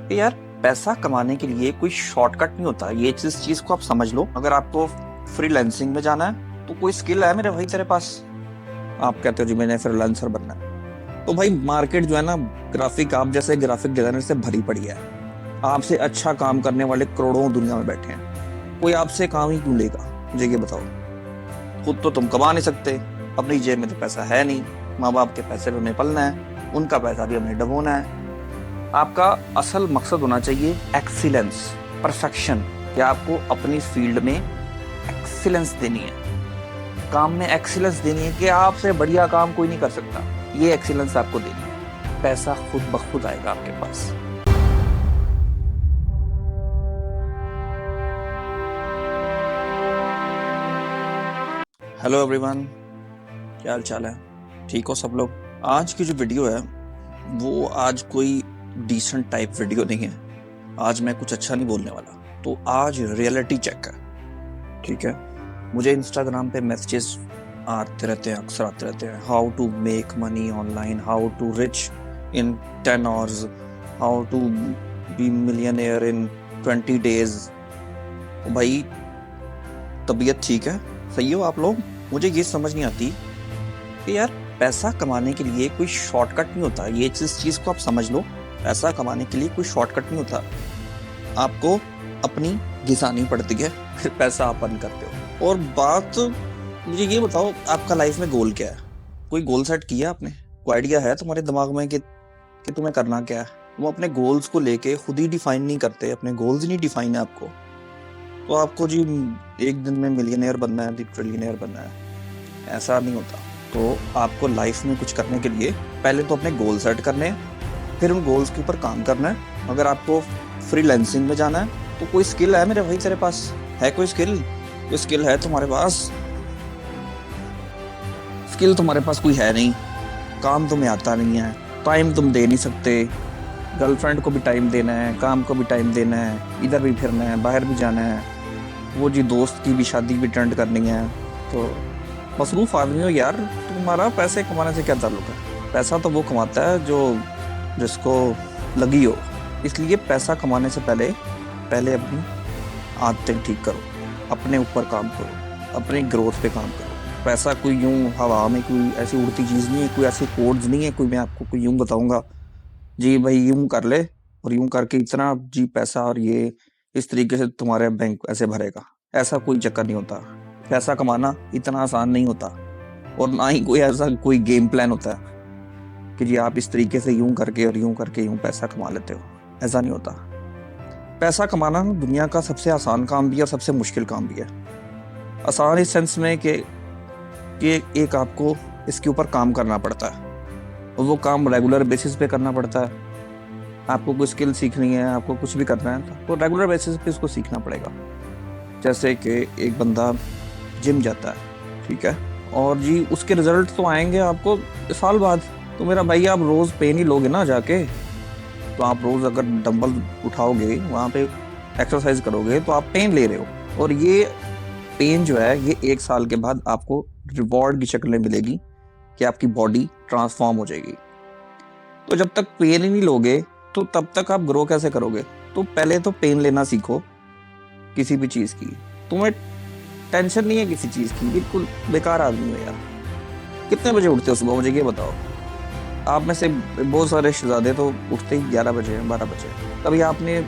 कि यार पैसा कमाने के लिए कोई शॉर्टकट नहीं होता। ये चीज को आप समझ लो। अगर आपको फ्रीलांसिंग में जाना है तो कोई स्किल है मेरे भाई तेरे पास। आप कहते हो जी मैंने फ्रीलांसर बनना है, तो भाई मार्केट जो है ना, ग्राफिक आप जैसे ग्राफिक डिजाइनर से भरी पड़ी है। आपसे अच्छा काम करने वाले करोड़ों दुनिया में बैठे हैं। कोई आपसे काम ही क्यों लेगा? मुझे ये बताओ। खुद तो तुम कमा नहीं सकते, अपनी जेब में तो पैसा है नहीं, माँ बाप के पैसे पे हमें पलना है, उनका पैसा भी हमें डबोना है। आपका असल मकसद होना चाहिए एक्सीलेंस, परफेक्शन, कि आपको अपनी फील्ड में एक्सीलेंस देनी है, काम में एक्सीलेंस देनी है कि आपसे बढ़िया काम कोई नहीं कर सकता। ये एक्सीलेंस आपको देनी है, पैसा खुद ब खुद आएगा आपके पास। हेलो एवरीवन, क्या हाल चाल है? ठीक हो सब लोग? आज की जो वीडियो है वो आज कोई डिसेंट टाइप वीडियो नहीं है। आज मैं कुछ अच्छा नहीं बोलने वाला। तो आज रियलिटी चेक है, ठीक है? मुझे इंस्टाग्राम पे मैसेजेस आते रहते हैं, अक्सर आते रहते हैं। How to make money online, how to rich in 10 hours, how to be millionaire in 20 days. भाई तबीयत ठीक है? सही हो आप लोग? मुझे ये समझ नहीं आती कि यार पैसा कमाने के लिए कोई शॉर्टकट नहीं होता। ये चीज को आप समझ लो। पैसा कमाने के लिए कोई शॉर्टकट नहीं होता। आपको अपनी घिसानी पड़ती है, फिर पैसा आप अर्न करते हो। और बात, मुझे ये बताओ, आपका लाइफ में गोल क्या है? कोई गोल सेट किया आपने? कोई आइडिया है तुम्हारे दिमाग में कि तुम्हें करना क्या है? तुम अपने गोल्स को लेके खुद ही डिफाइन नहीं करते, अपने गोल्स नहीं डिफाइन है आपको। तो आपको जी एक दिन में मिलियनेयर बनना है, ट्रिलियनेयर बनना है, ऐसा नहीं होता। तो आपको लाइफ में कुछ करने के लिए पहले तो अपने गोल सेट करने हैं, फिर उन गोल्स के ऊपर काम करना है। अगर आपको फ्रीलांसिंग में जाना है तो कोई स्किल है मेरे भाई तेरे पास? है कोई स्किल? कोई स्किल है तुम्हारे पास? स्किल तुम्हारे पास कोई है नहीं, काम तुम्हें आता नहीं है, टाइम तुम दे नहीं सकते। गर्लफ्रेंड को भी टाइम देना है, काम को भी टाइम देना है, इधर भी फिरना है, बाहर भी जाना है, वो जी दोस्त की भी शादी भी अटेंड करनी है। तो मसरूफ आदमी हो यार। तुम्हारा पैसे कमाने से क्या ताल्लुक है? पैसा तो वो कमाता है जो जिसको लगी हो। इसलिए पैसा कमाने से पहले पहले अपनी आदतें ठीक करो, अपने ऊपर काम करो, अपने ग्रोथ पे काम करो। पैसा कोई यूं हवा में कोई ऐसी उड़ती चीज़ नहीं है, कोई ऐसे कोड्स नहीं है, कोई मैं आपको कोई यूं बताऊंगा जी भाई यूं कर ले और यूं करके इतना जी पैसा और ये इस तरीके से तुम्हारे बैंक ऐसे भरेगा। ऐसा कोई चक्कर नहीं होता। पैसा कमाना इतना आसान नहीं होता, और ना ही कोई ऐसा कोई गेम प्लान होता है कि जी आप इस तरीके से यूं करके और यूं करके यूं पैसा कमा लेते हो। ऐसा नहीं होता। पैसा कमाना ना दुनिया का सबसे आसान काम भी है और सबसे मुश्किल काम भी है। आसान इस सेंस में कि एक आपको इसके ऊपर काम करना पड़ता है, और वो काम रेगुलर बेसिस पे करना पड़ता है। आपको कोई स्किल सीखनी है, आपको कुछ भी करना है तो रेगुलर बेसिस पे इसको सीखना पड़ेगा। जैसे कि एक बंदा जिम जाता है, ठीक है, और जी उसके रिजल्ट तो आएंगे आपको साल बाद। तो मेरा भाई आप रोज पेन ही लोगे ना जाके। तो आप रोज अगर डंबल उठाओगे, वहाँ पे एक्सरसाइज करोगे, तो आप पेन ले रहे हो। और ये पेन जो है ये 1 साल के बाद आपको रिवॉर्ड की शक्ल में मिलेगी कि आपकी बॉडी ट्रांसफॉर्म हो जाएगी। तो जब तक पेन ही नहीं लोगे तो तब तक आप ग्रो कैसे करोगे? तो पहले तो पेन लेना सीखो किसी भी चीज़ की। तुम्हें टेंशन नहीं है किसी चीज़ की, बिल्कुल बेकार आदमी हो यार। कितने बजे उठते हो सुबह, मुझे ये बताओ। आप में से बहुत सारे शहजादे तो उठते ही 11 बजे 12 बजे। कभी आपने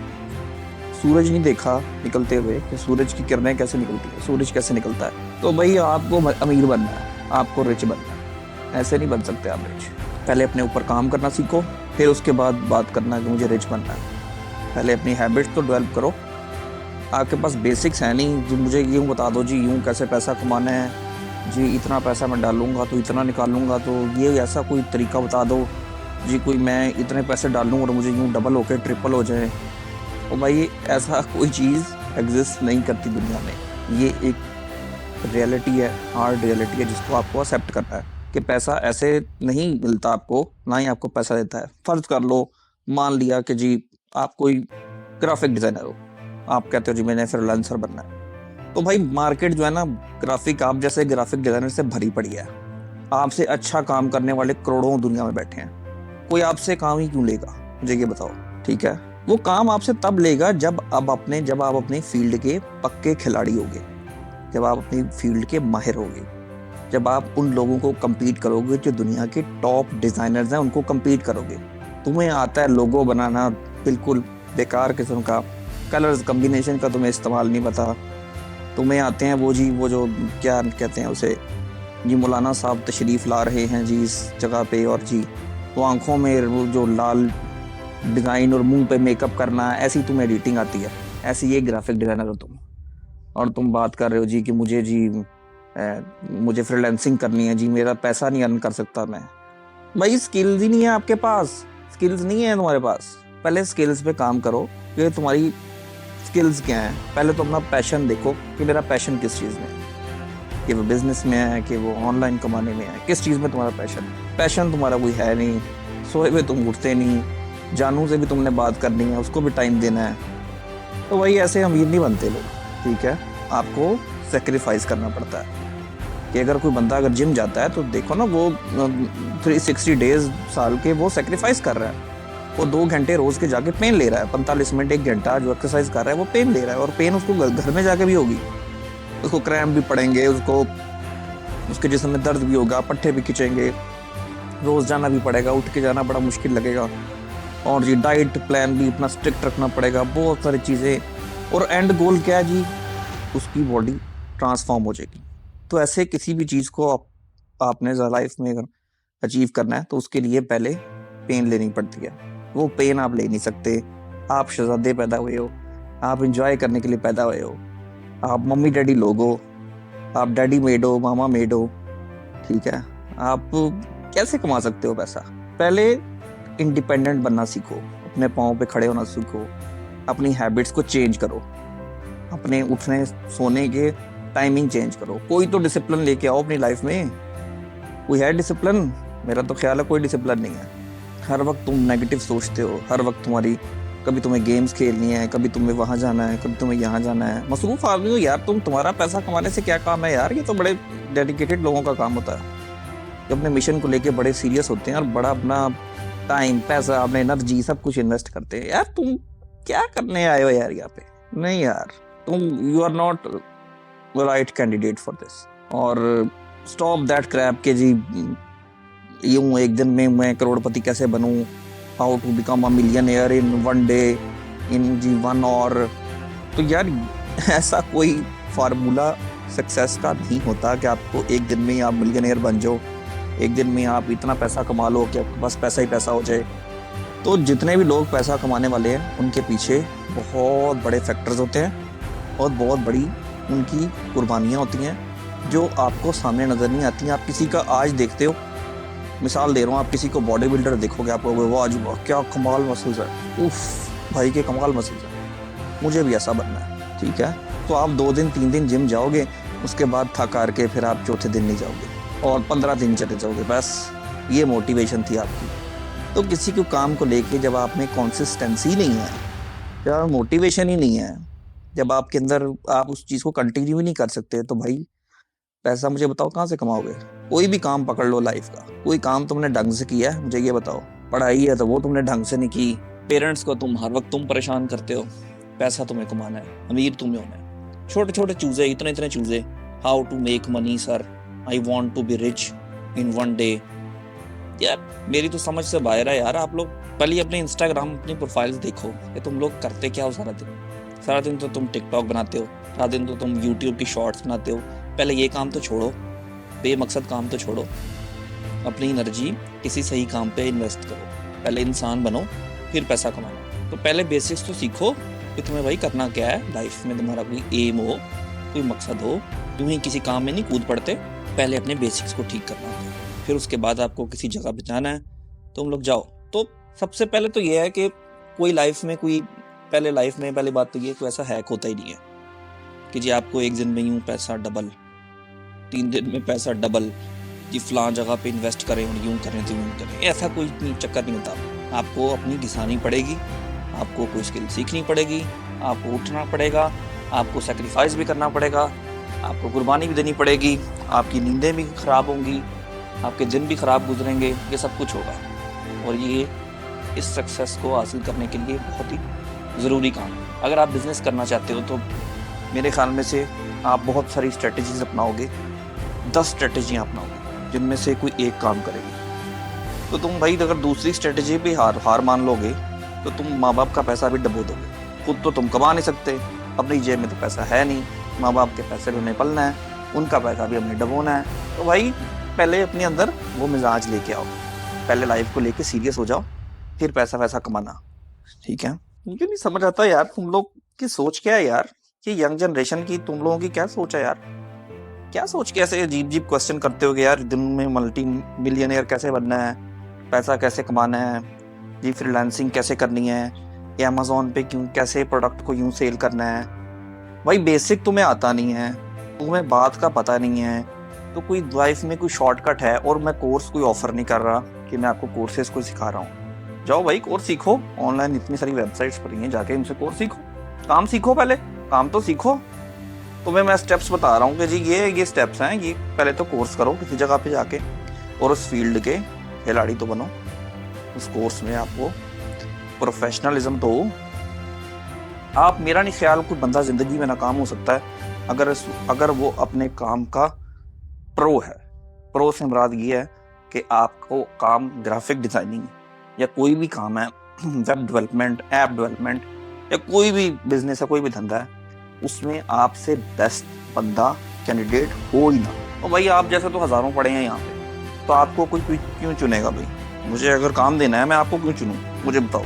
सूरज नहीं देखा निकलते हुए कि सूरज की किरणें कैसे निकलती है, सूरज कैसे निकलता है? तो भाई आपको अमीर बनना है, आपको रिच बनना है। ऐसे नहीं बन सकते आप रिच। पहले अपने ऊपर काम करना सीखो, फिर उसके बाद बात करना कि मुझे रिच बनना है। पहले अपनी हैबिट्स तो डेवलप करो। आपके पास बेसिक्स हैं नहीं जी मुझे यूँ बता दो जी यूँ कैसे पैसा कमाना है, जी इतना पैसा मैं डालूंगा तो इतना निकालूंगा, तो ये ऐसा कोई तरीका बता दो जी, कोई मैं इतने पैसे डालूँ और मुझे यूँ डबल होके ट्रिपल हो जाए। और भाई ऐसा कोई चीज़ एग्जिस्ट नहीं करती दुनिया में। ये एक रियलिटी है, हार्ड रियलिटी है, जिसको आपको एक्सेप्ट करना है कि पैसा ऐसे नहीं मिलता आपको, ना ही आपको पैसा देता है। फर्ज कर लो, मान लिया कि जी आप कोई ग्राफिक डिजाइनर हो, आप कहते हो जी मैंने फ्रीलांसर बनना है। तो भाई मार्केट जो है ना, ग्राफिक आप जैसे ग्राफिक डिजाइनर से भरी पड़ी है। आपसे अच्छा काम करने वाले करोड़ों दुनिया में बैठे हैं। कोई आपसे काम ही क्यों लेगा? मुझे ये बताओ, ठीक है? वो काम आपसे तब लेगा जब आप अपने फील्ड के पक्के खिलाड़ी होगे, जब आप अपनी फील्ड के माहिर होगे, जब आप उन लोगों को compete करोगे जो दुनिया के टॉप डिजाइनर्स हैं, उनको compete करोगे। तुम्हें आता है लोगो बनाना बिल्कुल बेकार किस्म का, कलर्स कॉम्बिनेशन का तुम्हें इस्तेमाल नहीं पता, तुम्हें आते हैं वो जो क्या कहते हैं उसे जी, मौलाना साहब तशरीफ़ ला रहे हैं जी इस जगह पे, और जी वो आंखों में वो जो लाल डिज़ाइन और मुंह पे मेकअप करना, ऐसी तुम्हें एडिटिंग आती है, ऐसी ये ग्राफिक डिज़ाइनर हो तुम। और तुम बात कर रहे हो जी कि मुझे फ्रीलांसिंग करनी है जी, मेरा पैसा नहीं अर्न कर सकता मैं। भाई स्किल्स ही नहीं है आपके पास, स्किल्स नहीं है तुम्हारे पास। पहले स्किल्स पे काम करो कि तुम्हारी स्किल्स क्या हैं। पहले तो अपना पैशन देखो कि मेरा पैशन किस चीज़ में है, कि वो बिजनेस में है, कि वो ऑनलाइन कमाने में है, किस चीज़ में तुम्हारा पैशन है। पैशन तुम्हारा कोई है नहीं, सोए हुए तुम उठते नहीं, जानू से भी तुमने बात करनी है, उसको भी टाइम देना है, तो वही ऐसे अमीर नहीं बनते लोग। ठीक है, आपको सेक्रीफाइस करना पड़ता है। कि अगर कोई बंदा अगर जिम जाता है तो देखो ना, वो 360 डेज साल के वो सेक्रीफाइस कर रहा है, वो 2 घंटे रोज के जाके पेन ले रहा है, 45 मिनट 1 घंटा जो एक्सरसाइज कर रहा है वो पेन ले रहा है, और पेन उसको घर में जाके भी होगी, उसको क्रैम्प भी पड़ेंगे, उसको उसके जिस्म में दर्द भी होगा, पट्टे भी खिंचेंगे, रोज जाना भी पड़ेगा, उठ के जाना बड़ा मुश्किल लगेगा, और जी डाइट प्लान भी अपना स्ट्रिक्ट रखना पड़ेगा, बहुत सारी चीज़ें। और एंड गोल क्या है जी, उसकी बॉडी ट्रांसफॉर्म हो जाएगी। तो ऐसे किसी भी चीज़ को आपने लाइफ में अगर अचीव करना है तो उसके लिए पहले पेन लेनी पड़ती है। वो पेन आप ले नहीं सकते। आप शहजादे पैदा हुए हो, आप इंजॉय करने के लिए पैदा हुए हो, आप मम्मी डैडी लोग हो, आप डैडी मेड हो, मामा मेड हो। ठीक है, आप कैसे कमा सकते हो पैसा? पहले इंडिपेंडेंट बनना सीखो, अपने पाँव पे खड़े होना सीखो, अपनी हैबिट्स को चेंज करो, अपने उठने सोने के टाइमिंग चेंज करो। कोई तो डिसिप्लिन लेके आओ अपनी लाइफ में। कोई है डिसिप्लिन? मेरा तो ख्याल है कोई डिसिप्लिन नहीं है। हर वक्त तुम नेगेटिव सोचते हो, हर वक्त कभी तुम्हें गेम्स खेलनी है, कभी तुम्हें वहाँ जाना है, कभी तुम्हें यहाँ जाना है। मसरूफ आदमी हो यार तुम, तुम्हारा पैसा कमाने से क्या काम है यार? ये तो बड़े डेडिकेटेड लोगों का काम होता है, जो अपने मिशन को लेके बड़े सीरियस होते हैं और बड़ा अपना टाइम, पैसा, अपने एनर्जी सब कुछ इन्वेस्ट करते हैं। यार तुम क्या करने आए हो यार यहाँ पे? नहीं यार, you are not right candidate for this. और स्टॉप दैट क्रैप के जी यूं एक दिन में मैं करोड़पति कैसे बनूं, how to become a millionaire in 1 day, in जी 1 आवर। तो यार ऐसा कोई फार्मूला सक्सेस का नहीं होता कि आपको एक दिन में ही आप मिलियनेयर बन जाओ, एक दिन में आप इतना पैसा कमा लो कि आपके पास पैसा ही पैसा हो जाए। तो जितने भी लोग पैसा कमाने वाले हैं उनके पीछे बहुत बड़े फैक्टर्स होते हैं और बहुत बड़ी उनकी कुर्बानियाँ होती हैं जो आपको सामने नज़र नहीं आती हैं। आप किसी का आज देखते हो, मिसाल दे रहा हूँ, आप किसी को बॉडी बिल्डर देखोगे, आपको वाह जी वाह क्या कमाल मसल्स है, उफ भाई के कमाल मसल्स है, मुझे भी ऐसा बनना है। ठीक है, तो आप 2 दिन 3 दिन जिम जाओगे, उसके बाद थक हार के फिर आप चौथे दिन नहीं जाओगे और 15 दिन चले जाओगे। बस ये मोटिवेशन थी आपकी। तो किसी को काम को लेके जब आप में कंसिस्टेंसी नहीं है, जब मोटिवेशन ही नहीं है, जब आपके अंदर आप उस चीज़ को कंटिन्यू ही नहीं कर सकते, तो भाई पैसा मुझे बताओ कहाँ से कमाओगे? कोई भी काम पकड़ लो लाइफ का, कोई काम तुमने ढंग से किया है मुझे ये बताओ? पढ़ाई है तो वो तुमने ढंग से नहीं की, पेरेंट्स को तुम हर वक्त तुम परेशान करते हो, पैसा तुम्हें कमाना है, अमीर तुम्हें होना है। छोटे छोटे चूजे, इतने इतने चूजे, how to make money sir, I want to be rich in 1 day. यार मेरी तो समझ से बाहर है यार। आप लोग पहले अपने इंस्टाग्राम अपनी प्रोफाइल्स देखो कि तुम लोग करते क्या हो सारा दिन। सारा दिन तो तुम टिकटॉक बनाते हो, सारा दिन तो तुम यूट्यूब की शॉर्ट्स बनाते हो। पहले ये काम तो छोड़ो, बेमकसद काम तो छोड़ो, अपनी एनर्जी किसी सही काम पे इन्वेस्ट करो। पहले इंसान बनो फिर पैसा कमाना। तो पहले बेसिक्स तो सीखो कि तुम्हें भाई करना क्या है लाइफ में, तुम्हारा कोई एम हो, कोई मकसद हो। यूं ही किसी काम में नहीं कूद पड़ते, पहले अपने बेसिक्स को ठीक करना होता है, फिर उसके बाद आपको किसी जगह पे जाना है तुम लोग जाओ। तो सबसे पहले तो ये है कि कोई लाइफ में पहले बात तो ये कोई ऐसा हैक होता ही नहीं है कि जी आपको एक दिन में यूं पैसा डबल, 3 दिन में पैसा डबल, जी फलां जगह पे इन्वेस्ट करें और यूं करें तो यूं करें। ऐसा कोई चक्कर नहीं होता। आपको अपनी घिसानी पड़ेगी, आपको कोई स्किल सीखनी पड़ेगी, आपको उठना पड़ेगा, आपको सेक्रीफाइस भी करना पड़ेगा, आपको कुर्बानी भी देनी पड़ेगी, आपकी नींदें भी खराब होंगी, आपके दिन भी खराब गुजरेंगे, ये सब कुछ होगा। और ये इस सक्सेस को हासिल करने के लिए बहुत ही ज़रूरी काम है। अगर आप बिज़नेस करना चाहते हो तो मेरे ख्याल में से आप बहुत सारी स्ट्रेटजीज अपनाओगे, 10 स्ट्रेटजियाँ अपनाओगे जिनमें से कोई एक काम करेगी। तो तुम भाई अगर दूसरी स्ट्रेटजी पे हार मान लोगे तो तुम माँ बाप का पैसा भी डबो दोगे। खुद तो तुम कमा नहीं सकते, अपनी जेब में तो पैसा है नहीं, माँ बाप के पैसे भी हमें पलना है, उनका पैसा भी हमें डबोना है। तो भाई पहले अपने अंदर वो मिजाज लेके आओ, पहले लाइफ को लेके सीरियस हो जाओ, फिर पैसा वैसा कमाना, ठीक है। मुझे नहीं समझ आता यार तुम लोग की सोच क्या है यार, कि यंग जनरेशन की तुम लोगों की क्या सोच है यार। क्या सोच के ऐसे अजीब अजीब क्वेश्चन करते हो यार, दिन में मल्टी मिलियनेयर कैसे बनना है, पैसा कैसे कमाना है जी, फ्रीलांसिंग कैसे करनी है, या अमेज़ॉन पे क्यों कैसे प्रोडक्ट को यूं सेल करना है। भाई बेसिक तुम्हें आता नहीं है, तुम्हें बात का पता नहीं है, तो कोई लाइफ में कोई शॉर्टकट है। और मैं कोर्स कोई ऑफर नहीं कर रहा कि मैं आपको कोर्सेज को सिखा रहा हूँ। जाओ भाई कोर्स सीखो, ऑनलाइन इतनी सारी वेबसाइट्स पड़ी हैं, जाके इनसे कोर्स सीखो, काम सीखो, पहले काम तो सीखो। तुम्हें मैं स्टेप्स बता रहा हूँ कि जी ये स्टेप्स हैं, ये पहले तो कोर्स करो किसी जगह पे जाके, और उस फील्ड के खिलाड़ी तो बनो। उस कोर्स में आपको प्रोफेशनलिज्म तो आप, मेरा नहीं ख्याल कोई बंदा जिंदगी में नाकाम हो सकता है अगर वो अपने काम का प्रो है। प्रो से मुराद ये है कि आपको काम ग्राफिक डिजाइनिंग या कोई भी काम है, वेब डेवलपमेंट, ऐप डेवलपमेंट, या कोई भी बिजनेस है, कोई भी धंधा है, उसमें आपसे बेस्ट बंदा कैंडिडेट हो ही ना। तो भाई आप जैसे तो हजारों पड़े हैं यहाँ पे, तो आपको कोई क्यों चुनेगा भाई। मुझे अगर काम देना है मैं आपको क्यों चुनूँ, मुझे बताओ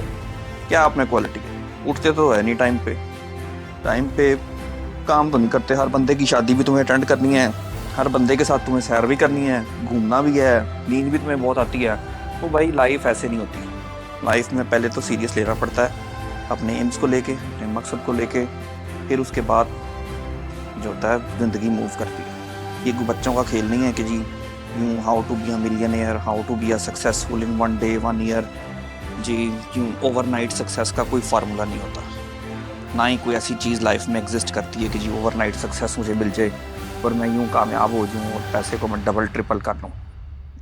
क्या आप में क्वालिटी है। उठते तो है नहीं टाइम पे काम तो नहीं करते। हर बंदे की शादी भी तुम्हें अटेंड करनी है, हर बंदे के साथ तुम्हें सैर भी करनी है, घूमना भी है, नींद भी तुम्हें बहुत आती है। तो भाई लाइफ ऐसे नहीं होती। लाइफ में पहले तो सीरियस लेना पड़ता है अपने एम्स को लेके, अपने मकसद को लेके, फिर उसके बाद जो होता है ज़िंदगी मूव करती है। ये कोई बच्चों का खेल नहीं है कि जी यूँ how to be a millionaire, how to be a successful in 1 day 1 year। जी यूँ ओवरनाइट सक्सेस का कोई फार्मूला नहीं होता, ना ही कोई ऐसी चीज़ लाइफ में एग्जिस्ट करती है कि जी ओवरनाइट सक्सेस मुझे मिल जाए और मैं यूँ कामयाब हो जाऊँ और पैसे को मैं डबल ट्रिपल कर लूँ।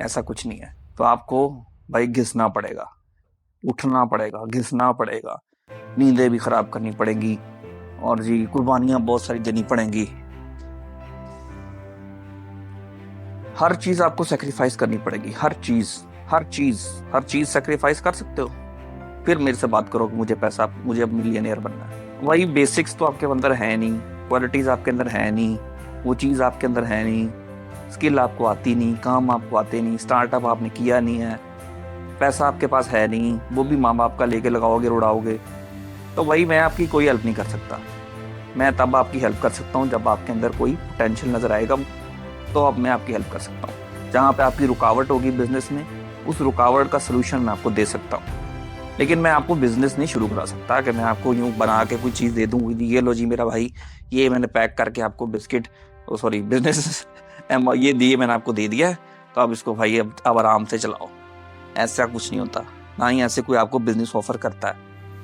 ऐसा कुछ नहीं है। तो आपको भाई घिसना पड़ेगा, उठना पड़ेगा, घिसना पड़ेगा, नींदें भी खराब करनी पड़ेंगी, और जी कुर्बानियां बहुत सारी देनी पड़ेंगी। हर चीज आपको सेक्रीफाइस करनी पड़ेगी, हर चीज सेक्रीफाइस कर सकते हो। फिर मेरे से बात करो कि मुझे अब मिलियनेयर बनना है। वही बेसिक्स तो आपके अंदर है नहीं, क्वालिटीज आपके अंदर है नहीं, वो चीज आपके अंदर है नहीं, स्किल आपको आती नहीं, काम आपको आते नहीं, स्टार्टअप आपने किया नहीं है, पैसा आपके पास है नहीं, वो भी माँ बाप का लेके लगाओगे, उड़ाओगे। तो वही मैं आपकी कोई हेल्प नहीं कर सकता। मैं तब आपकी हेल्प कर सकता हूँ जब आपके अंदर कोई पोटेंशियल नज़र आएगा, तो अब मैं आपकी हेल्प कर सकता हूँ। जहाँ पे आपकी रुकावट होगी बिजनेस में, उस रुकावट का सलूशन मैं आपको दे सकता हूँ। लेकिन मैं आपको बिजनेस नहीं शुरू करा सकता कि मैं आपको यूँ बना के कोई चीज़ दे दूँ, ये लो जी मेरा भाई, ये मैंने पैक करके आपको बिजनेस ये दिए, मैंने आपको दे दिया है, तो अब इसको भाई अब आराम से चलाओ। ऐसा कुछ नहीं होता, ना ही ऐसे कोई आपको बिजनेस ऑफर करता है।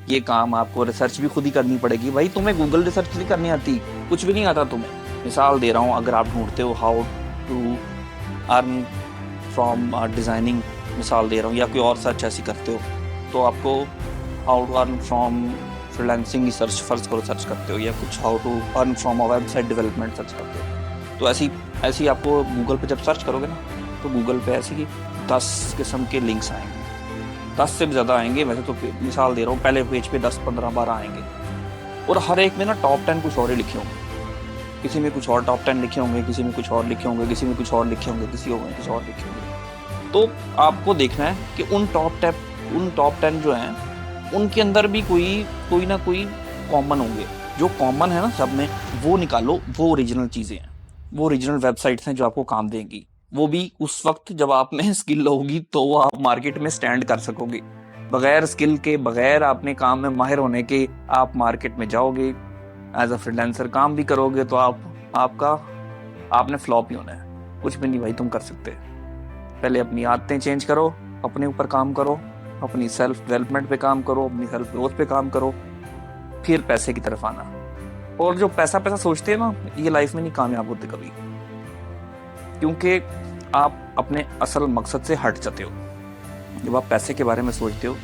ये काम आपको रिसर्च भी खुद ही करनी पड़ेगी। भाई तुम्हें गूगल रिसर्च नहीं करनी आती, कुछ भी नहीं आता तुम्हें। मिसाल दे रहा हूँ, अगर आप ढूंढते हो how to earn from designing, मिसाल दे रहा हूँ, या कोई और सर्च ऐसी करते हो, तो आपको how to earn from freelancing search करते हो, या कुछ how to earn from a website development search करते हो, तो ऐसी आपको गूगल पे जब सर्च करोगे ना, तो गूगल पे ऐसी 10 किस्म के लिंक्स आएंगे, 10 से भी ज़्यादा आएंगे। वैसे तो मिसाल दे रहा हूँ, पहले पेज पे 10-15 बार आएंगे, और हर एक में ना टॉप 10 कुछ और ही लिखे होंगे। किसी में कुछ और टॉप 10 लिखे होंगे, किसी में कुछ और लिखे होंगे, किसी में कुछ और लिखे होंगे, किसी में कुछ और लिखे होंगे। तो आपको देखना है कि उन टॉप 10 जो हैं, उनके अंदर भी कोई ना कोई कॉमन होंगे। जो कॉमन है ना सब में, वो निकालो। वो ओरिजिनल चीज़ें हैं, वो ओरिजिनल वेबसाइट्स हैं जो आपको काम देंगी। वो भी उस वक्त जब आप में स्किल होगी, तो आप मार्केट में स्टैंड कर सकोगे। बगैर स्किल के, बगैर अपने काम में माहिर होने के आप मार्केट में जाओगे, एज अ फ्रीलांसर काम भी करोगे, तो आपने फ्लॉप ही होना है। कुछ भी नहीं भाई तुम कर सकते। पहले अपनी आदतें चेंज करो, अपने ऊपर काम करो, अपनी सेल्फ डेवलपमेंट पे काम करो, अपनी सेल्फ ग्रोथ पे काम करो, फिर पैसे की तरफ आना। और जो पैसा सोचते हैं ना, ये लाइफ में नहीं कामयाब होते कभी, क्योंकि आप अपने असल मकसद से हट जाते हो। जब आप पैसे के बारे में सोचते हो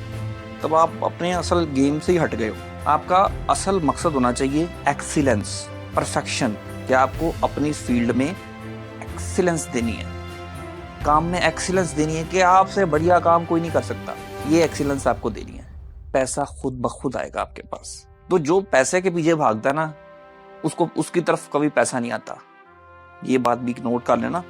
तब आप अपने असल गेम से ही हट गए हो। आपका असल मकसद होना चाहिए एक्सीलेंस, परफेक्शन, कि आपको अपनी फील्ड में एक्सीलेंस देनी है, काम में एक्सीलेंस देनी है, कि आपसे बढ़िया काम कोई नहीं कर सकता। ये एक्सीलेंस आपको देनी है। पैसा खुद ब खुद आएगा आपके पास। तो जो पैसे के पीछे भागता है ना, उसको उसकी तरफ कभी पैसा नहीं आता। ये बात भी नोट कर लेना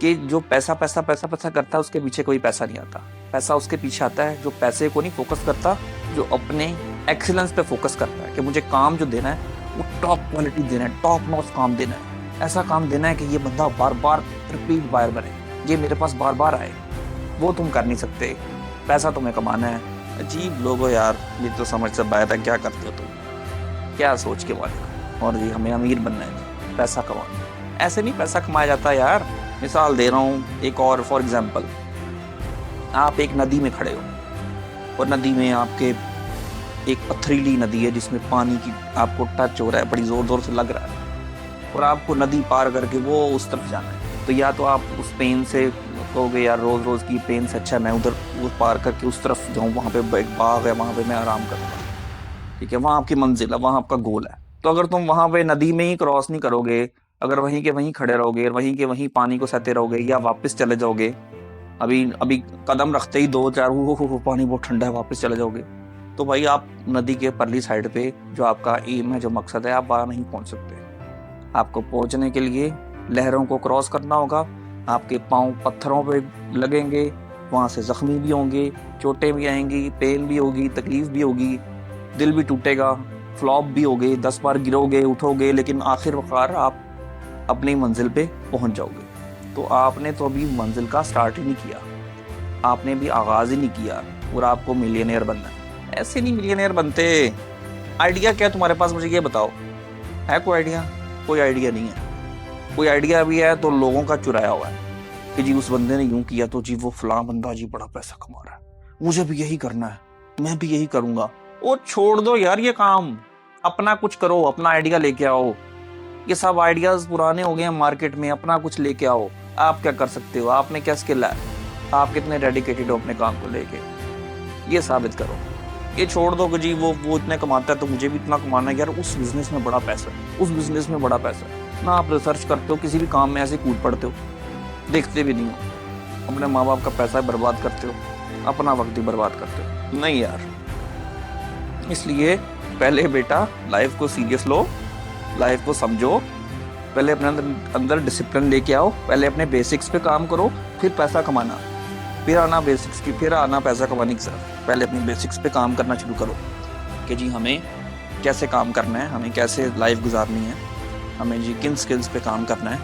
कि जो पैसा पैसा पैसा पैसा करता है, उसके पीछे कोई पैसा नहीं आता। पैसा उसके पीछे आता है जो पैसे को नहीं फोकस करता, जो अपने एक्सीलेंस पे फोकस करता है कि मुझे काम जो देना है वो टॉप क्वालिटी देना है, टॉप नॉच काम देना है, ऐसा काम देना है कि ये बंदा बार बार रिपीट बायर बने, ये मेरे पास बार बार आए। वो तुम कर नहीं सकते। पैसा तुम्हें कमाना है। अजीब लोग हो यार, ये तो समझ से बाहर है। क्या करते हो तुम, क्या सोच के वाले हो? और जी हमें अमीर बनना है, पैसा कमाना है। ऐसे नहीं पैसा कमाया जाता यार। मिसाल दे रहा हूँ एक और, फॉर एग्जाम्पल, आप एक नदी में खड़े हो और नदी में आपके एक पथरीली नदी है जिसमें पानी की आपको टच हो रहा है, बड़ी जोर जोर से लग रहा है, और आपको नदी पार करके वो उस तरफ जाना है। तो या तो आप उस पेन से कहोगे यार रोज रोज की पेन से अच्छा मैं उधर वो पार करके उस तरफ जाऊँ, वहाँ पे एक बाग है, वहाँ पे मैं आराम करूँगा, ठीक है, वहाँ आपकी मंजिल है, वहाँ आपका गोल है। तो अगर तुम वहाँ पे नदी में ही क्रॉस नहीं करोगे, अगर वहीं के वहीं खड़े रहोगे, वहीं के वहीं पानी को सहते रहोगे, या वापस चले जाओगे, अभी अभी कदम रखते ही 2-4 वो पानी बहुत ठंडा है, वापस चले जाओगे, तो भाई आप नदी के परली साइड पे जो आपका एम है, जो मकसद है, आप वहाँ नहीं पहुँच सकते। आपको पहुँचने के लिए लहरों को क्रॉस करना होगा, आपके पाँव पत्थरों पे लगेंगे, वहाँ से जख्मी भी होंगे, चोटें भी आएंगी, पेन भी होगी, तकलीफ भी होगी, दिल भी टूटेगा, फ्लॉप भी होगे, 10 बार गिरोगे उठोगे, लेकिन आखिर वकार आप अपनी मंजिल पे पहुंच जाओगे। तो आपने तो अभी मंजिल का स्टार्ट ही नहीं किया, आपने भी आगाज ही नहीं किया, और आपको मिलियनेयर बनना है। ऐसे नहीं मिलियनेयर बनते। आइडिया क्या तुम्हारे पास, मुझे ये बताओ, है कोई आइडिया? कोई आइडिया नहीं है। कोई आइडिया भी है तो लोगों का चुराया हुआ है कि जी उस बंदे ने यूं किया तो जी वो फलां बंदा जी बड़ा पैसा कमा रहा है, मुझे भी यही करना है, मैं भी यही करूंगा। वो छोड़ दो यार ये काम, अपना कुछ करो, अपना आइडिया लेके आओ। ये सब आइडियाज पुराने हो गए हैं मार्केट में, अपना कुछ लेके आओ। आप क्या कर सकते हो, आप में क्या स्किल है, आप कितने डेडिकेटेड हो अपने काम को लेके, ये साबित करो। ये छोड़ दो कि जी वो इतने कमाता है तो मुझे भी इतना कमाना है। यार उस बिजनेस में बड़ा पैसा है, उस बिजनेस में बड़ा पैसा है ना। आप रिसर्च करते हो, किसी भी काम में ऐसे कूद पड़ते हो, देखते भी नहीं हो, अपने माँ बाप का पैसा बर्बाद करते हो, अपना वक्त ही बर्बाद करते हो। नहीं यार, इसलिए पहले बेटा लाइफ को सीरियस लो, लाइफ को समझो, पहले अपने अंदर डिसिप्लिन लेके आओ, पहले अपने बेसिक्स पे काम करो, फिर पैसा कमाना, फिर आना बेसिक्स की, फिर आना पैसा कमाने की तरफ। पहले अपने बेसिक्स पे काम करना शुरू करो कि जी हमें कैसे काम करना है, हमें कैसे लाइफ गुजारनी है, हमें जी किन स्किल्स पे काम करना है,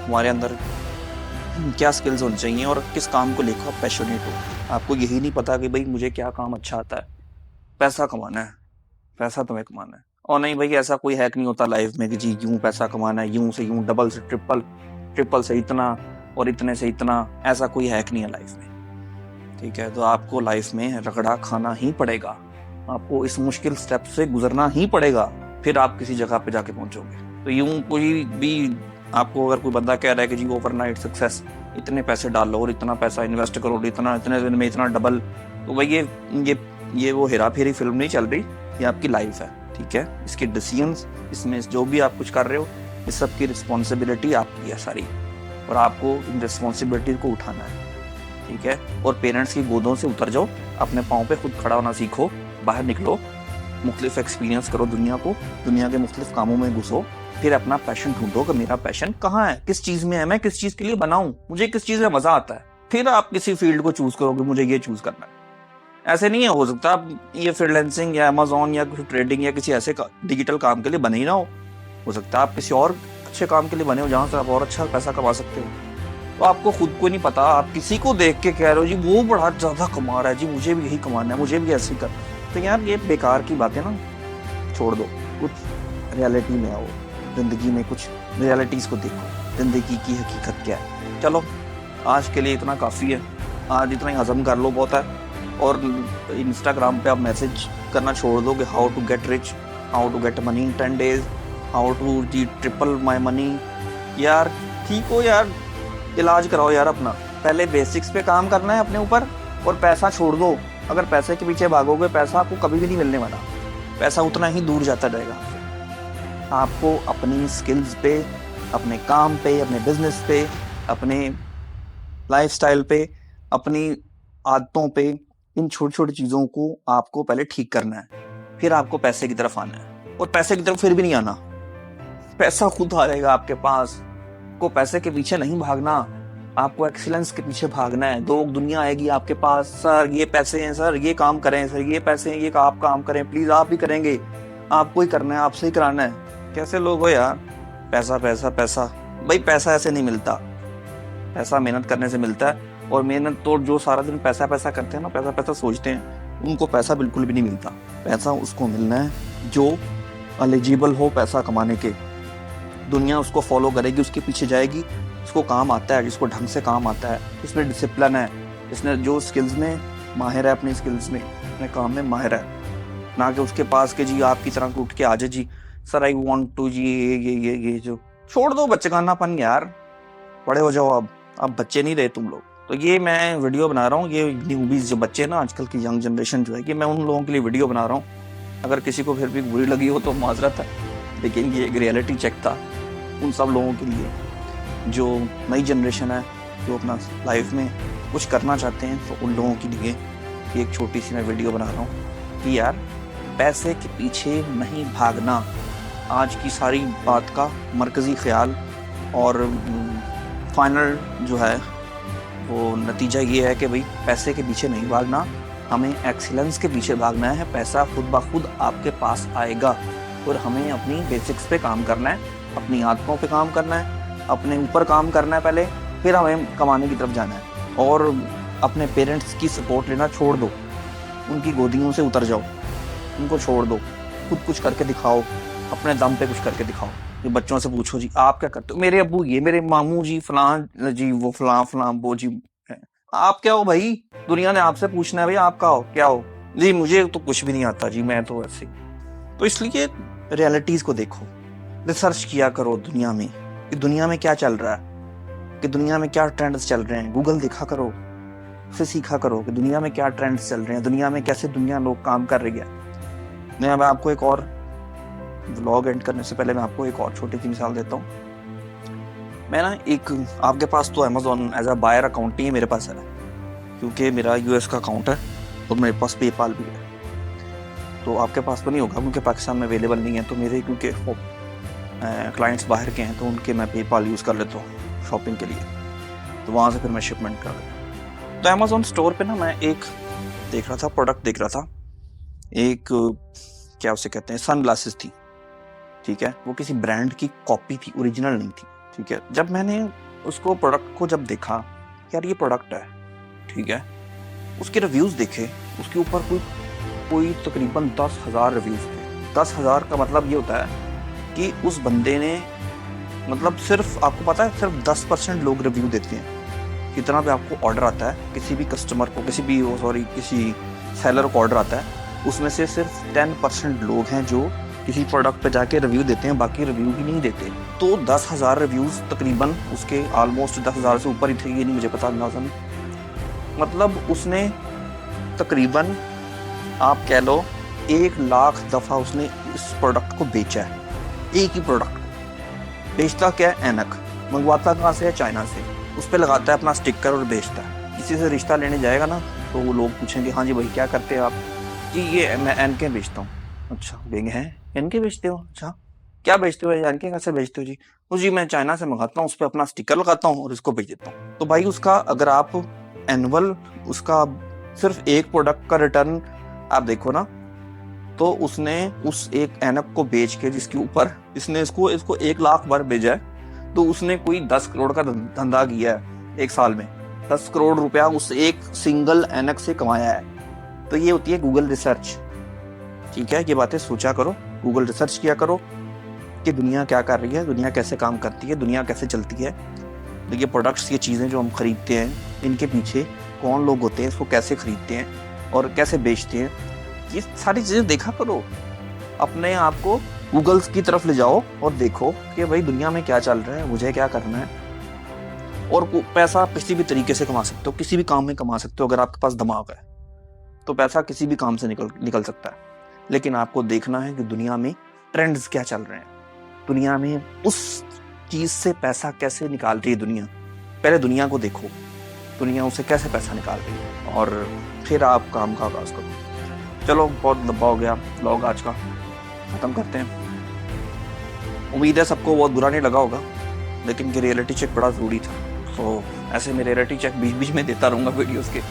हमारे अंदर क्या स्किल्स होनी चाहिए, और किस काम को लेकर आप पैशनेट हो। आपको यही नहीं पता कि भाई मुझे क्या काम अच्छा आता है, पैसा कमाना है, पैसा तुम्हें कमाना है। और नहीं भाई, ऐसा कोई हैक नहीं होता लाइफ में कि जी यूं पैसा कमाना है, यूं से यूं, डबल से ट्रिपल, ट्रिपल से इतना और इतने से इतना, ऐसा कोई हैक नहीं है लाइफ में, ठीक है। तो आपको लाइफ में रगड़ा खाना ही पड़ेगा, आपको इस मुश्किल स्टेप से गुजरना ही पड़ेगा, फिर आप किसी जगह पे जाके पहुंचोगे। तो यूं कोई भी आपको अगर कोई बंदा कह रहा है कि जी ओवरनाइट सक्सेस, इतने पैसे डालो और इतना पैसा इन्वेस्ट करो, इतना इतने दिन में इतना डबल, तो भाई ये वो हेरा फेरी फिल्म नहीं चल रही, ये आपकी लाइफ है, ठीक है। इसके डिसीजंस, इसमें जो भी आप कुछ कर रहे हो, इस सब की रिस्पॉन्सिबिलिटी आपकी है सारी, और आपको इन रिस्पॉन्सिबिलिटी को उठाना है, ठीक है। और पेरेंट्स की गोदों से उतर जाओ, अपने पाँव पे खुद खड़ा होना सीखो, बाहर निकलो, मुख्तलिफ एक्सपीरियंस करो दुनिया को, दुनिया के मुख्तलिफ कामों में घुसो, फिर अपना पैशन ढूंढो कि मेरा पैशन कहाँ है, किस चीज में है, मैं किस चीज के लिए बनाऊं, मुझे किस चीज में मजा आता है, फिर आप किसी फील्ड को चूज करोगे, मुझे ये चूज करना है। ऐसे नहीं है, हो सकता आप ये फ्रीलांसिंग या अमेज़न या कुछ ट्रेडिंग या किसी ऐसे डिजिटल काम के लिए बने ही ना हो सकता है आप किसी और अच्छे काम के लिए बने हो जहाँ से आप और अच्छा पैसा कमा सकते हो। तो आपको खुद को नहीं पता, आप किसी को देख के कह रहे हो जी वो बड़ा ज्यादा कमा रहा है, जी मुझे भी यही कमाना है, मुझे भी ऐसे ही करना है। तो यार ये बेकार की बातें ना छोड़ दो, कुछ रियलिटी में आओ, जिंदगी में कुछ रियलिटीज को देखो, जिंदगी की हकीकत क्या है। चलो आज के लिए इतना काफ़ी है, आज इतना ही हजम कर लो, बहुत है। और इंस्टाग्राम पे आप मैसेज करना छोड़ दो कि how to get rich, how to get money in 10 days, how to G triple my money. यार ठीक हो यार, इलाज कराओ यार अपना, पहले बेसिक्स पे काम करना है अपने ऊपर, और पैसा छोड़ दो, अगर पैसे के पीछे भागोगे, पैसा आपको कभी भी नहीं मिलने वाला, पैसा उतना ही दूर जाता रहेगा। आपको अपनी स्किल्स पे, अपने काम पे, अपने बिजनेस पे, अपने लाइफस्टाइल पे, अपनी आदतों पे, इन छोटी छोटी चीजों को आपको पहले ठीक करना है, फिर आपको पैसे की तरफ आना है। और पैसे की तरफ फिर भी नहीं आना, पैसा खुद आ जाएगा आपके पास। को पैसे के पीछे नहीं भागना, आपको एक्सीलेंस के पीछे भागना है। लोग, दुनिया आएगी आपके पास, सर ये पैसे हैं, सर ये काम करें, सर ये पैसे हैं, ये आप काम करें, प्लीज आप ही करेंगे, आपको ही करना है, आपसे ही कराना है। कैसे लोग हो यार, पैसा पैसा पैसा। भाई पैसा ऐसे नहीं मिलता, पैसा मेहनत करने से मिलता है। और मेहनत तो जो सारा दिन पैसा पैसा करते हैं ना, पैसा पैसा सोचते हैं, उनको पैसा बिल्कुल भी नहीं मिलता। पैसा उसको मिलना है जो एलिजिबल हो पैसा कमाने के। दुनिया उसको फॉलो करेगी, उसके पीछे जाएगी, उसको काम आता है, जिसको ढंग से काम आता है, इसमें डिसिप्लिन है, इसने जो स्किल्स में माहिर है, अपने स्किल्स में, अपने काम में माहिर है। ना कि उसके पास के जी आपकी तरह उठ के आ जाए जी, सर आई वांट टू जी ये जो। छोड़ दो बच्चेगानापन यार, बड़े हो जाओ। अब बच्चे नहीं रहे तुम लोग। तो ये मैं वीडियो बना रहा हूँ, ये न्यूबीज जो बच्चे ना, आजकल की यंग जनरेशन जो है, कि मैं उन लोगों के लिए वीडियो बना रहा हूँ। अगर किसी को फिर भी बुरी लगी हो तो माजरत है, लेकिन ये एक रियलिटी चेक था उन सब लोगों के लिए जो नई जनरेशन है, जो अपना लाइफ में कुछ करना चाहते हैं। तो उन लोगों के लिए एक छोटी सी मैं वीडियो बना रहा हूँ कि यार पैसे के पीछे नहीं भागना, आज की सारी बात का मरकज़ी ख्याल और फाइनल जो है वो नतीजा ये है कि भाई पैसे के पीछे नहीं भागना, हमें एक्सीलेंस के पीछे भागना है। पैसा खुद ब खुद आपके पास आएगा और हमें अपनी बेसिक्स पे काम करना है, अपनी आदतों पे काम करना है, अपने ऊपर काम करना है पहले, फिर हमें कमाने की तरफ जाना है। और अपने पेरेंट्स की सपोर्ट लेना छोड़ दो, उनकी गोदियों से उतर जाओ, उनको छोड़ दो, खुद कुछ करके दिखाओ, अपने दम पे कुछ करके दिखाओ। ये बच्चों से पूछो जी आप क्या करते हो, मेरे अब्बू ये, मेरे मामू जी फलां जी, वो फलां फलां वो जी। आप क्या हो भाई, दुनिया ने आपसे पूछना है भाई आप क्या हो, क्या हो जी। मुझे तो कुछ भी नहीं आता जी, मैं तो ऐसे। तो इसलिए रियलिटीज को देखो, रिसर्च किया करो दुनिया में कि दुनिया में क्या चल रहा है, कि दुनिया में क्या ट्रेंड्स चल रहे हैं। गूगल देखा करो, उससे सीखा करो कि दुनिया में क्या ट्रेंड्स चल रहे हैं, दुनिया में कैसे दुनिया लोग काम कर रही है। मैं आपको एक और व्लॉग एंड करने से पहले मैं आपको एक और छोटी सी मिसाल देता हूँ। मैं ना एक, आपके पास तो Amazon as a buyer account नहीं है, मेरे पास है, क्योंकि मेरा यूएस का अकाउंट है और मेरे पास पेपाल भी है। तो आपके पास तो नहीं होगा क्योंकि पाकिस्तान में अवेलेबल नहीं है। तो मेरे क्योंकि क्लाइंट्स बाहर के हैं तो उनके मैं पेपाल यूज़ कर लेता हूँ शॉपिंग के लिए, तो वहाँ से फिर मैं शिपमेंट कर देता हूँ। तो अमेजोन स्टोर पे ना मैं एक देख रहा था, प्रोडक्ट देख रहा था, एक क्या उसे कहते हैं, सन ग्लासेस थी, ठीक है। वो किसी ब्रांड की कॉपी थी, ओरिजिनल नहीं थी, ठीक है। जब मैंने उसको प्रोडक्ट को जब देखा, यार ये प्रोडक्ट है, ठीक है, उसके रिव्यूज़ देखे, उसके ऊपर कोई तकरीबन 10,000 रिव्यूज़ थे। 10,000 का मतलब ये होता है कि उस बंदे ने, मतलब सिर्फ आपको पता है सिर्फ 10% लोग रिव्यू देते हैं। कितना भी आपको ऑर्डर आता है, किसी भी कस्टमर को, किसी सेलर को ऑर्डर आता है, उसमें से सिर्फ 10% लोग हैं जो किसी प्रोडक्ट पे जाके रिव्यू देते हैं, बाकी रिव्यू ही नहीं देते। तो 10,000 रिव्यूज़ तकरीबन उसके ऑलमोस्ट 10,000 से ऊपर ही थे, ये नहीं मुझे पता अंदाज़ा नहीं। मतलब उसने तकरीबन आप कह लो 1,00,000 दफ़ा उसने इस प्रोडक्ट को बेचा है। एक ही प्रोडक्ट को बेचता क्या है, ऐनक मंगवाता कहाँ से है, चाइना से, उस पर लगाता है अपना स्टिकर और बेचता है। किसी से रिश्ता लेने जाएगा ना तो वो लोग पूछेंगे हाँ जी भाई क्या करते हैं आप, जी ये मैं एनके बेचता हूँ। अच्छा बेंगे हैं, एनके बेचते हो, अच्छा क्या बेचते हो, एनके कैसे बेचते हो जी, तो जी मैं चाइना से मंगाता हूँ, उस पर अपना स्टिकर लगाता हूँ और इसको बेच देता हूँ। तो भाई उसका अगर आप एनुअल उसका सिर्फ एक प्रोडक्ट का रिटर्न आप देखो ना, तो उसने उस एक ऐनक को बेच के, जिसके ऊपर इसने इसको 1,00,000 बार भेजा है, तो उसने कोई 10 करोड़ का धंधा किया है एक साल में। 10 करोड़ रुपया उस एक सिंगल ऐनक से कमाया है। तो ये होती है गूगल रिसर्च, ठीक है। ये बातें सोचा करो, गूगल रिसर्च किया करो कि दुनिया क्या कर रही है, दुनिया कैसे काम करती है, दुनिया कैसे चलती है। तो ये प्रोडक्ट्स, ये चीज़ें जो हम खरीदते हैं, इनके पीछे कौन लोग होते हैं, इसको कैसे खरीदते हैं और कैसे बेचते हैं, ये सारी चीज़ें देखा करो। अपने आप को गूगल की तरफ ले जाओ और देखो कि भाई दुनिया में क्या चल रहा है, मुझे क्या करना है। और पैसा किसी भी तरीके से कमा सकते हो, किसी भी काम में कमा सकते हो अगर आपके पास दिमाग है। तो पैसा किसी भी काम से निकल सकता है। लेकिन आपको देखना है कि दुनिया में ट्रेंड्स क्या चल रहे हैं, दुनिया में उस चीज से पैसा कैसे निकाल रही है दुनिया। पहले दुनिया को देखो, दुनिया उसे कैसे पैसा निकाल रही है, और फिर आप काम का आगाज करो। चलो बहुत लंबा हो गया व्लॉग आज का, खत्म करते हैं। उम्मीद है सबको बहुत बुरा नहीं लगा होगा, लेकिन ये रियलिटी चेक बड़ा जरूरी था। तो ऐसे मैं रियलिटी चेक बीच बीच में देता रहूंगा वीडियोस के।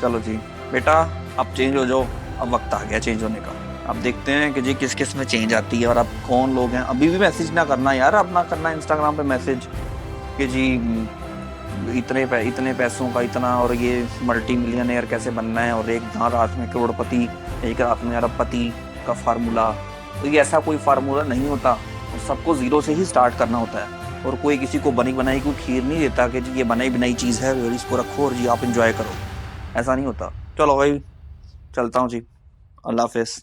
चलो जी बेटा, अब चेंज हो जाओ, अब वक्त आ गया चेंज होने का। अब देखते हैं कि जी किस किस में चेंज आती है और अब कौन लोग हैं। अभी भी मैसेज ना करना यार, अब ना करना इंस्टाग्राम पे मैसेज कि जी इतने पैसों का इतना, और ये मल्टी मिलियनेयर कैसे बनना है, और एक रात में करोड़पति, एक रात में अरबपति का फार्मूला। तो ये ऐसा कोई फार्मूला नहीं होता, सबको जीरो से ही स्टार्ट करना होता है। और कोई किसी को बनी बनाई कोई खीर नहीं देता कि जी ये बनाई बनाई चीज़ है और इसको रखो और जी आप इंजॉय करो, ऐसा नहीं होता। चलो भाई चलता हूँ जी, अल्लाह हाफिज़।